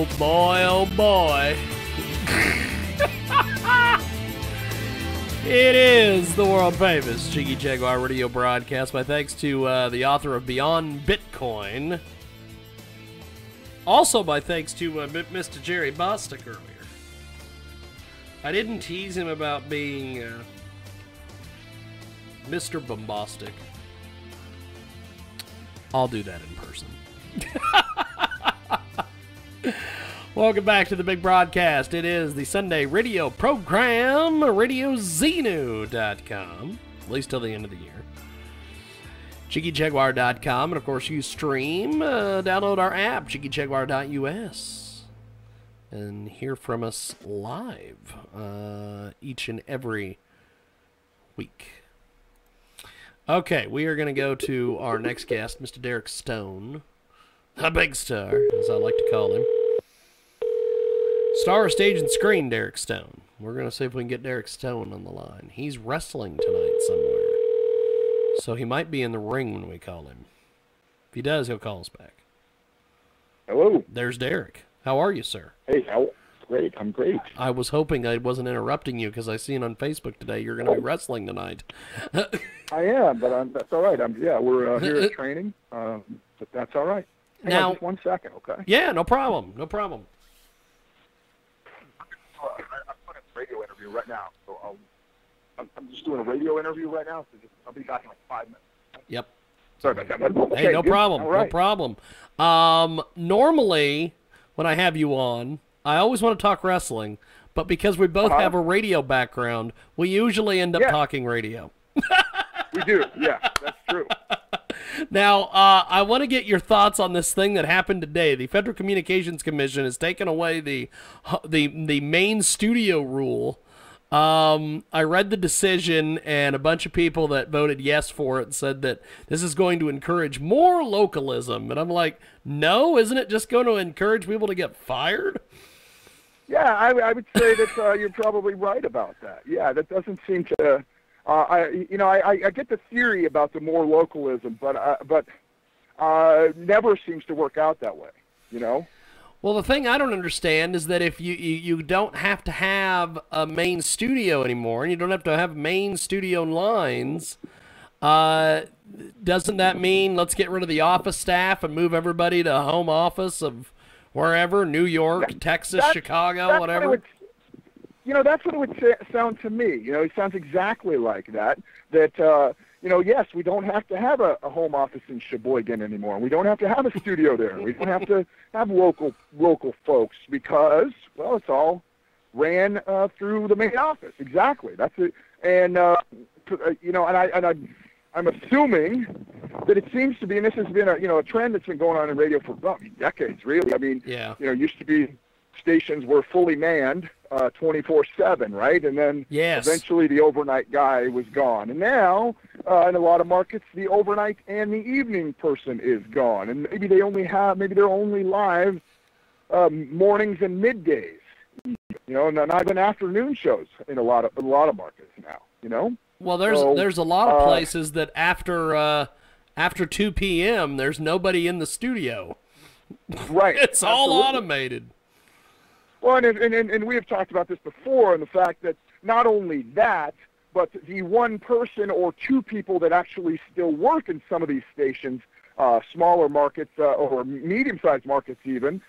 Oh boy, oh boy. It is the world famous Jiggy Jaguar radio broadcast. My thanks to the author of Beyond Bitcoin. Also, my thanks to Mr. Jerry Bostic earlier. I didn't tease him about being Mr. Bombastic. I'll do that in person. Welcome back to the big broadcast. It is the Sunday radio program, RadioZenu.com, at least till the end of the year. JiggyJaguar.com, and of course you stream, download our app, JiggyJaguar.us, and hear from us live each and every week. Okay, we are going to go to our next guest, Mr. Derek Stone, the big star, as I like to call him. Star of stage and screen, Derek Stone. We're going to see if we can get Derek Stone on the line. He's wrestling tonight somewhere, so he might be in the ring when we call him. If he does, he'll call us back. Hello. There's Derek. How are you, sir? Hey, great. I'm great. I was hoping I wasn't interrupting you because I seen on Facebook today you're going to be wrestling tonight. I am, but that's all right. We're here at training, but that's all right. Hang on just 1 second, okay? Yeah, no problem. No problem. I'm doing a radio interview right now, so I'm just doing a radio interview right now, so I'll be back in like 5 minutes. Yep. Sorry about that. Okay, hey, no problem. All right. No problem. Normally, when I have you on, I always want to talk wrestling, but because we both have a radio background, we usually end up talking radio. We do, yeah, that's true. Now, I want to get your thoughts on this thing that happened today. The Federal Communications Commission has taken away the main studio rule. I read the decision, and a bunch of people that voted yes for it said that this is going to encourage more localism. And I'm like, no, isn't it just going to encourage people to get fired? Yeah, I would say that you're probably right about that. Yeah, that doesn't seem to... I get the theory about the more localism, but never seems to work out that way, you know? Well, the thing I don't understand is that if you don't have to have a main studio anymore, and you don't have to have main studio lines, doesn't that mean let's get rid of the office staff and move everybody to a home office of wherever, New York, Texas, Chicago, whatever? That's what it would sound to me. It sounds exactly like that. That, yes, we don't have to have a home office in Sheboygan anymore. We don't have to have a studio there. We don't have to have local folks because, well, it's all ran through the main office. Exactly. That's it. And, I'm assuming that it seems to be, and this has been a trend that's been going on in radio for decades, really. I mean, used to be stations were fully manned 24/7, right? And then eventually the overnight guy was gone. And now, in a lot of markets, the overnight and the evening person is gone. And maybe they're only live mornings and middays. Not even afternoon shows in a lot of markets now. Well, there's a lot of places that after 2 p.m. there's nobody in the studio. Right. It's all automated. Well, and we have talked about this before, and the fact that not only that, but the one person or two people that actually still work in some of these stations, smaller markets or medium-sized markets even,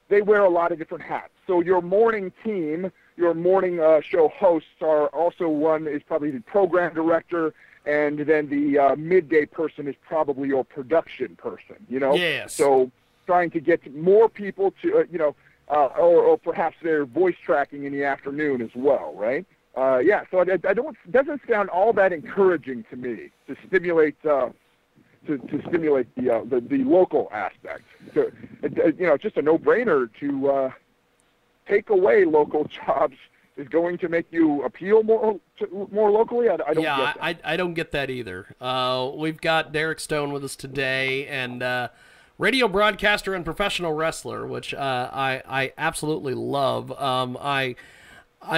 they wear a lot of different hats. So your morning team, your morning show hosts are also one is probably the program director, and then the midday person is probably your production person, Yes. So trying to get more people to, or perhaps they're voice tracking in the afternoon as well, right? So it doesn't sound all that encouraging to me to stimulate to stimulate the local aspect. So, just a no-brainer to take away local jobs is going to make you appeal more locally. I don't get that. I don't get that either. We've got Derek Stone with us today, and radio broadcaster and professional wrestler, which I absolutely love.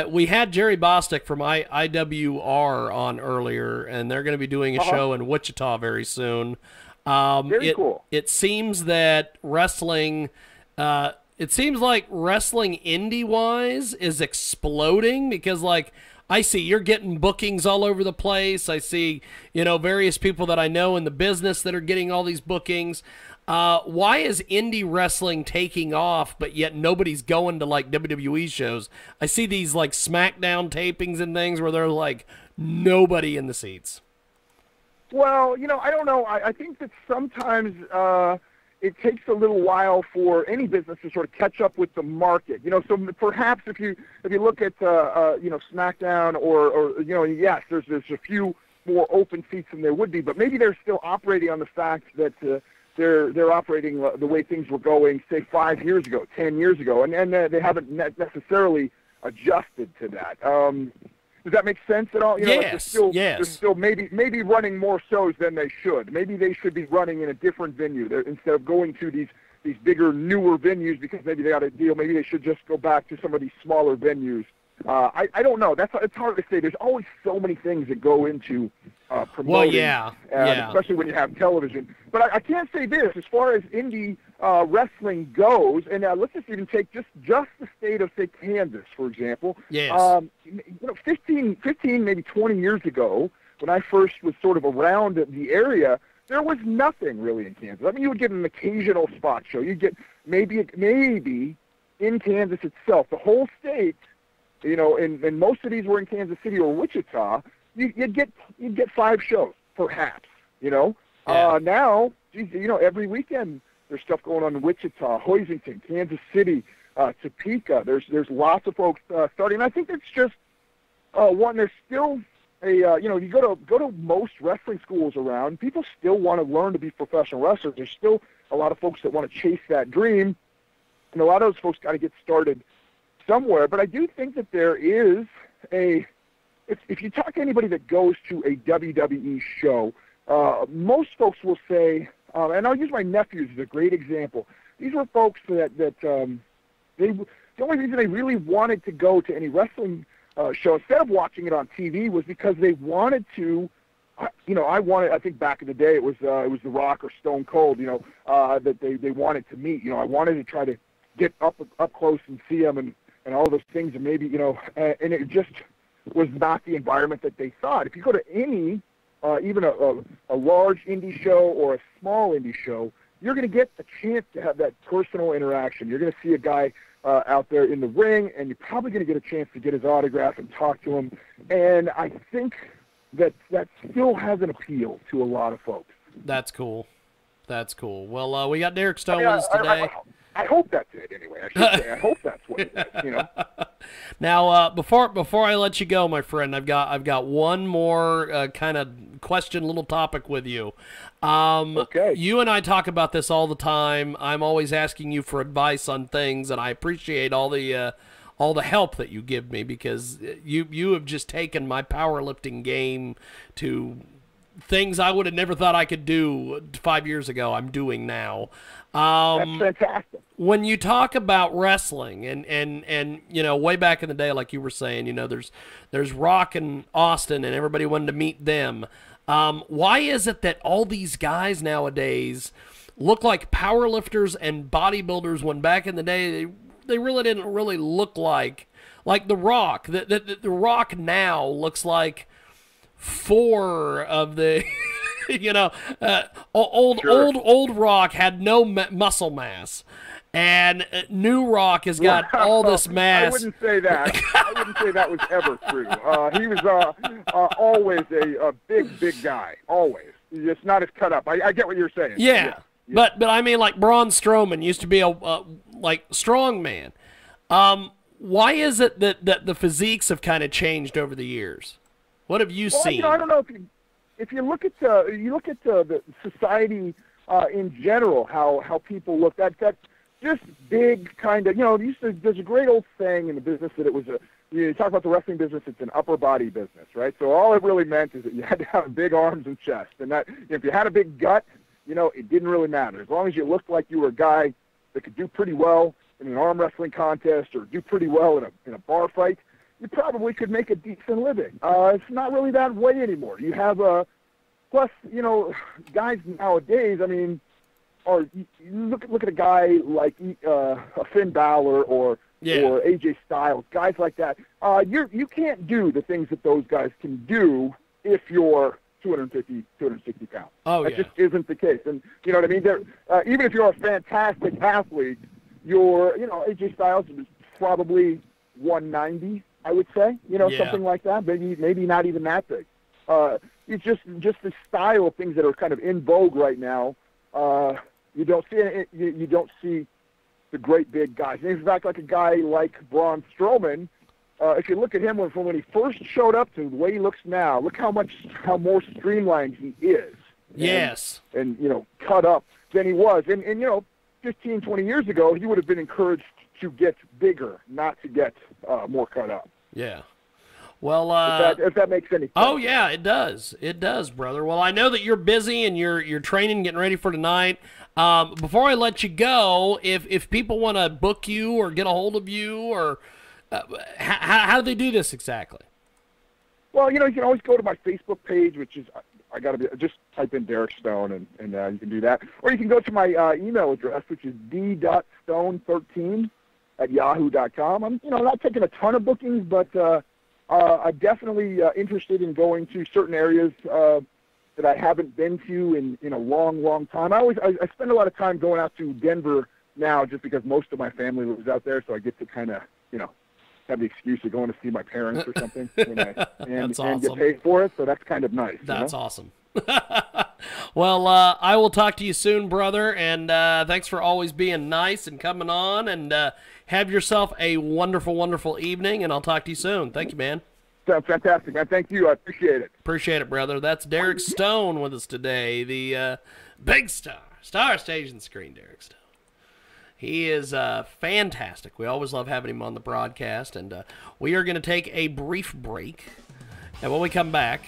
We had Jerry Bostic from IWR on earlier, and they're going to be doing a show in Wichita very soon. Very cool. It seems that wrestling it seems like wrestling indie-wise is exploding because, like, I see you're getting bookings all over the place. I see, various people that I know in the business that are getting all these bookings. Why is indie wrestling taking off, but yet nobody's going to, like, WWE shows? I see these, like, SmackDown tapings and things where they're, like, nobody in the seats. Well, I don't know. I think that sometimes it takes a little while for any business to sort of catch up with the market. So perhaps if you look at SmackDown or yes, there's a few more open seats than there would be, but maybe they're still operating on the fact that they're operating the way things were going, say 5 years ago, 10 years ago, and they haven't necessarily adjusted to that. Does that make sense at all? Yes. They're still maybe running more shows than they should. Maybe they should be running in a different venue instead of going to these bigger, newer venues because maybe they got a deal. Maybe they should just go back to some of these smaller venues. I don't know. It's hard to say. There's always so many things that go into promoting. Well, yeah. Especially when you have television. But I can't say this as far as indie wrestling goes. And let's just even take just the state of, say, Kansas, for example. Yes. 15, maybe 20 years ago, when I first was sort of around the area, there was nothing really in Kansas. I mean, you would get an occasional spot show. You'd get maybe in Kansas itself. The whole state, and most of these were in Kansas City or Wichita, you'd get 5 shows, perhaps, Yeah. Now, geez, every weekend there's stuff going on in Wichita, Hoisington, Kansas City, Topeka. There's lots of folks starting. And I think it's just, there's still you go to most wrestling schools around, people still want to learn to be professional wrestlers. There's still a lot of folks that want to chase that dream, and a lot of those folks got to get started somewhere. But I do think that there is if you talk to anybody that goes to a WWE show, most folks will say, and I'll use my nephews as a great example. These were folks that the only reason they really wanted to go to any wrestling show instead of watching it on TV was because they wanted to. I think back in the day it was The Rock or Stone Cold. That they wanted to meet. I wanted to try to get up close and see them and all those things, and maybe and it just was not the environment that they thought. If you go to any, even a large indie show or a small indie show, you're going to get a chance to have that personal interaction. You're going to see a guy out there in the ring, and you're probably going to get a chance to get his autograph and talk to him. And I think that still has an appeal to a lot of folks. That's cool. Well, we got Derek Stone with us today. I hope that's it anyway. I should say I hope that's what it is, Now, before I let you go, my friend, I've got one more kind of question, little topic with you. Okay. You and I talk about this all the time. I'm always asking you for advice on things, and I appreciate all the help that you give me because you have just taken my powerlifting game to things I would have never thought I could do 5 years ago. I'm doing now. That's fantastic. When you talk about wrestling and way back in the day, like you were saying, there's Rock and Austin and everybody wanted to meet them. Why is it that all these guys nowadays look like powerlifters and bodybuilders when back in the day they really didn't really look like The Rock? The Rock now looks like 4 of the old Rock had no muscle mass, and new Rock has got all this mass. I wouldn't say that. I wouldn't say that was ever true. He was always a big guy. Always. It's not as cut up. I get what you're saying. Yeah. But I mean, like Braun Strowman used to be a strong man. Why is it that the physiques have kind of changed over the years? What have you seen? I don't know if you look at the society in general, how people look. That just big kind of there's a great old saying in the business that it was you talk about the wrestling business, it's an upper body business, right? So all it really meant is that you had to have big arms and chest, and that if you had a big gut, it didn't really matter as long as you looked like you were a guy that could do pretty well in an arm wrestling contest or do pretty well in a bar fight. You probably could make a decent living. It's not really that way anymore. You have plus, guys nowadays, I mean, or you look at a guy like a Finn Balor or AJ Styles, guys like that. You can't do the things that those guys can do if you're 250, 260 pounds. That just isn't the case. And you know what I mean? Even if you're a fantastic athlete, AJ Styles is probably 190, I would say. Something like that. Maybe not even that big. It's just the style of things that are kind of in vogue right now. You don't see the great big guys. And in fact, like a guy like Braun Strowman, if you look at him from when he first showed up to the way he looks now, look how more streamlined he is. Yes. And cut up than he was. And 15, 20 years ago, he would have been encouraged to get bigger, not to get more cut up. Yeah. Well, if that makes any sense. Oh yeah, it does. It does, brother. Well, I know that you're busy and you're training, getting ready for tonight. Before I let you go, if people want to book you or get a hold of you, or how do they do this exactly? Well, you can always go to my Facebook page, which is just type in Derek Stone and you can do that, or you can go to my email address, which is d.stone13@yahoo.com. I'm not taking a ton of bookings, but I'm definitely interested in going to certain areas that I haven't been to in a long, long time. I spend a lot of time going out to Denver now, just because most of my family lives out there, so I get to kind of have the excuse of going to see my parents or something, and get paid for it. So that's kind of nice. That's awesome. Well, I will talk to you soon, brother, and thanks for always being nice and coming on, and have yourself a wonderful, wonderful evening, and I'll talk to you soon. Thank you, man. Sounds fantastic, man. Thank you. I appreciate it. Appreciate it, brother. That's Derek Stone with us today, the big star stage and screen Derek Stone. He is fantastic. We always love having him on the broadcast, and we are going to take a brief break, and when we come back,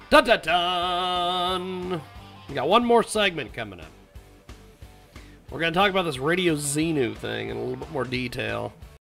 dun-dun-dun, we got one more segment coming up. We're going to talk about this Radio Xenu thing in a little bit more detail.